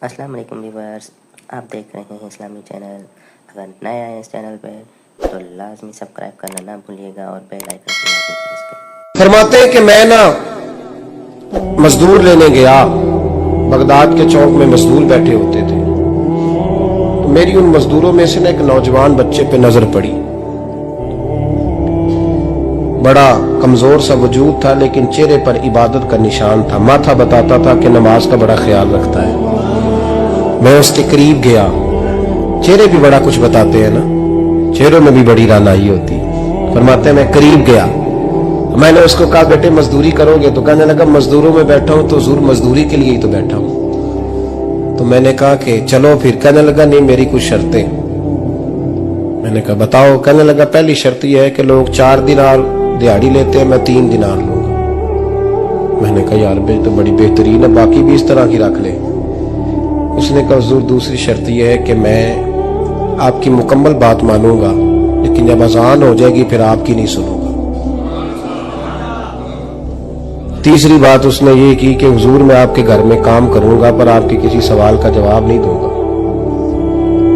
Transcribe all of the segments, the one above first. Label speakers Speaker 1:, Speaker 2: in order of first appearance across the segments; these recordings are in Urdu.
Speaker 1: السلام علیکم ویورز، آپ دیکھ رہے ہیں اسلامی چینل۔ اگر نئے آئے اس چینل پہ تو لازمی سبسکرائب کرنا نہ بھولیے گا اور بیل آئیکن کو لازمی پریس کریں۔
Speaker 2: فرماتے ہیں کہ میں مزدور لینے گیا، بغداد کے چوک میں مزدور بیٹھے ہوتے تھے، تو میری ان مزدوروں میں سے ایک نوجوان بچے پہ نظر پڑی۔ بڑا کمزور سا وجود تھا لیکن چہرے پر عبادت کا نشان تھا، ماتھا بتاتا تھا کہ نماز کا بڑا خیال رکھتا ہے۔ میں اس کے قریب گیا، چہرے بھی بڑا کچھ بتاتے ہیں نا، چہروں میں بھی بڑی رانائی ہوتی ہے۔ فرماتے ہیں میں قریب گیا، میں نے اس کو کہا بیٹے مزدوری کرو گے؟ تو کہنے لگا مزدوروں میں بیٹھا ہوں تو حضور مزدوری کے لیے ہی تو بیٹھا ہوں۔ تو میں نے کہا کہ چلو پھر۔ کہنے لگا نہیں میری کچھ شرطیں۔ میں نے کہا بتاؤ؟ کہنے لگا پہلی شرط یہ ہے کہ لوگ 4 دینار دیہاڑی لیتے ہیں، میں 3 دینار لوں گا۔ میں نے کہا یار بھائی تو بڑی بہترین ہے، باقی بھی اس طرح کی رکھ لے۔ اس نے کہا حضور دوسری شرط یہ ہے کہ میں آپ کی مکمل بات مانوں گا لیکن جب اذان ہو جائے گی پھر آپ کی نہیں سنوں گا۔ تیسری بات اس نے یہ کی کہ حضور میں آپ کے گھر میں کام کروں گا پر آپ کے کسی سوال کا جواب نہیں دوں گا۔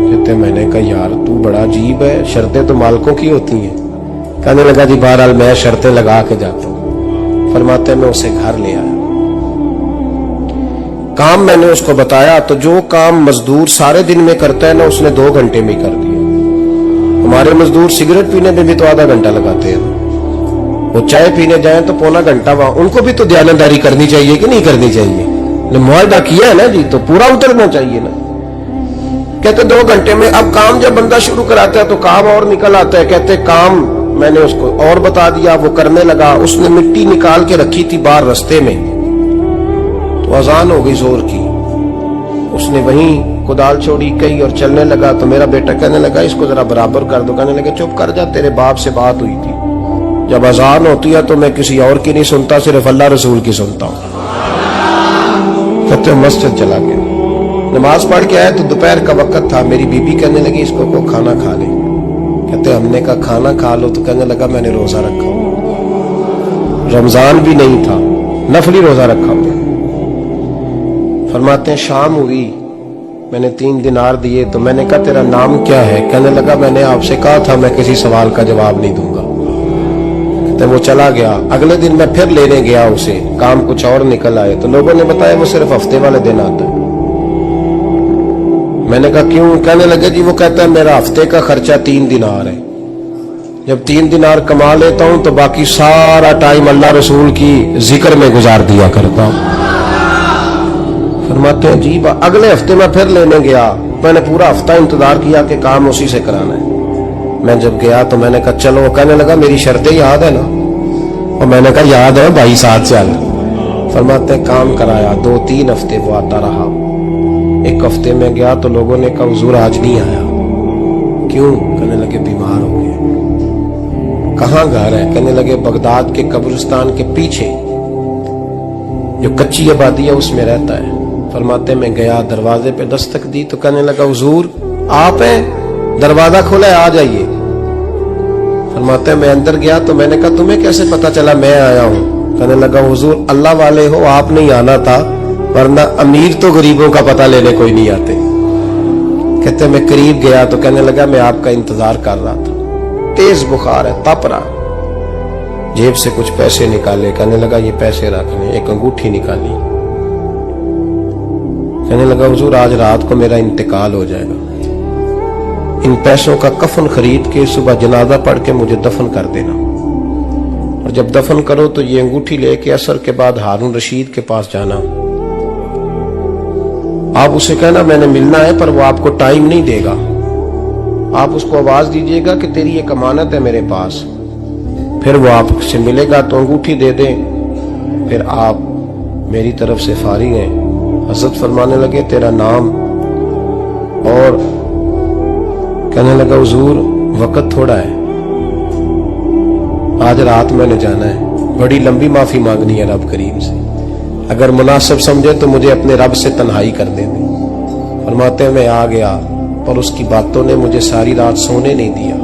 Speaker 2: کہتے میں نے کہا یار تو بڑا عجیب ہے، شرطیں تو مالکوں کی ہوتی ہیں۔ کہنے لگا جی بہرحال میں شرطیں لگا کے جاتا ہوں۔ فرماتے میں اسے گھر لے آیا، کام میں نے اس کو بتایا تو جو کام مزدور سارے دن میں کرتا ہے نا اس نے 2 گھنٹے میں کر دیا۔ ہمارے مزدور سگریٹ پینے میں بھی تو آدھا گھنٹہ لگاتے ہیں، وہ چائے پینے جائیں تو پونا گھنٹہ وہاں۔ ان کو بھی تو دیانتداری کرنی چاہیے کہ نہیں کرنی چاہیے؟ معاہدہ کیا ہے نا جی تو پورا اترنا چاہیے نا۔ کہتے 2 گھنٹے میں۔ اب کام جب بندہ شروع کراتا ہے تو کام اور نکل آتا ہے۔ کہتے کام میں نے اس کو اور بتا دیا، وہ کرنے لگا۔ اس نے مٹی نکال کے رکھی تھی باہر رستے میں، تو اذان ہو گئی زور کی، اس نے وہیں کدال چھوڑی کئی اور چلنے لگا۔ تو میرا بیٹا کہنے لگا اس کو ذرا برابر کر دو۔ کہنے لگا چپ کر جا، تیرے باپ سے بات ہوئی تھی، جب اذان ہوتی ہے تو میں کسی اور کی نہیں سنتا، صرف اللہ رسول کی سنتا ہوں۔ کہتے مسجد چلا گیا، نماز پڑھ کے آئے تو دوپہر کا وقت تھا۔ میری بیوی کہنے لگی اس کو کھانا کھا لے۔ کہتے ہم نے کہا کھانا کھا لو، تو کہنے لگا میں نے روزہ رکھا ہوں، رمضان بھی نہیں تھا، نفلی روزہ رکھا ہوں۔ فرماتے ہیں شام ہوئی، میں نے 3 دینار دیے تو میں نے کہا تیرا نام کیا ہے؟ کہنے لگا میں نے آپ سے کہا تھا میں کسی سوال کا جواب نہیں دوں گا۔ کہتے وہ چلا گیا۔ اگلے دن میں پھر لینے گیا اسے، کام کچھ اور نکل آئے تو لوگوں نے بتایا وہ صرف ہفتے والے دن آتا ہے۔ میں نے کہا کیوں؟ کہنے لگے جی وہ کہتا ہے میرا ہفتے کا خرچہ 3 دینار ہے، جب 3 دینار کما لیتا ہوں تو باقی سارا ٹائم اللہ رسول کی ذکر میں گزار دیا کرتا ہوں۔ فرماتے ہیں جی اگلے ہفتے میں پھر لینے گیا، میں نے پورا ہفتہ انتظار کیا کہ کام اسی سے کرانا ہے۔ میں جب گیا تو میں نے کہا چلو، کہنے لگا میری شرطیں یاد ہے نا؟ اور میں نے کہا یاد ہے بھائی ساتھ چل۔ فرماتے ہیں کام کرایا، 2-3 ہفتے وہ آتا رہا۔ ایک ہفتے میں گیا تو لوگوں نے کہا حضور آج نہیں آیا، کیوں؟ کہنے لگے بیمار ہو گئے۔ کہاں گھر ہے؟ کہنے لگے بغداد کے قبرستان کے پیچھے جو کچی آبادی ہے اس میں رہتا ہے۔ فرماتے میں گیا، دروازے پہ دستک دی تو کہنے لگا حضور آپ ہیں؟ دروازہ کھولا ہے، آ جائیے۔ فرماتے میں اندر گیا تو میں نے کہا تمہیں کیسے پتا چلا میں آیا ہوں؟ کہنے لگا حضور اللہ والے ہو، آپ نہیں آنا تھا، ورنہ امیر تو غریبوں کا پتہ لینے کوئی نہیں آتے۔ کہتے میں قریب گیا تو کہنے لگا میں آپ کا انتظار کر رہا تھا، تیز بخار ہے، تپ رہا۔ جیب سے کچھ پیسے نکالے، کہنے لگا یہ پیسے رکھنے۔ ایک انگوٹھی نکالی، کہنے لگا حضور آج رات کو میرا انتقال ہو جائے گا، ان پیسوں کا کفن خرید کے صبح جنازہ پڑھ کے مجھے دفن کر دینا، اور جب دفن کرو تو یہ انگوٹھی لے کے عصر کے بعد ہارون رشید کے پاس جانا، آپ اسے کہنا میں نے ملنا ہے پر وہ آپ کو ٹائم نہیں دے گا، آپ اس کو آواز دیجئے گا کہ تیری ایک امانت ہے میرے پاس، پھر وہ آپ سے ملے گا تو انگوٹھی دے دیں، پھر آپ میری طرف سے فارغ ہیں۔ حضرت فرمانے لگے تیرا نام؟ اور کہنے لگا حضور وقت تھوڑا ہے، آج رات میں نے جانا ہے، بڑی لمبی معافی مانگنی ہے رب کریم سے، اگر مناسب سمجھے تو مجھے اپنے رب سے تنہائی کر دے دیں۔ فرماتے ہیں میں آ گیا اور اس کی باتوں نے مجھے ساری رات سونے نہیں دیا۔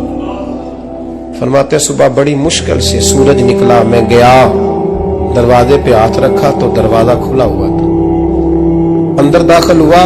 Speaker 2: فرماتے ہیں صبح بڑی مشکل سے سورج نکلا، میں گیا دروازے پہ ہاتھ رکھا تو دروازہ کھلا ہوا تھا، اندر داخل ہوا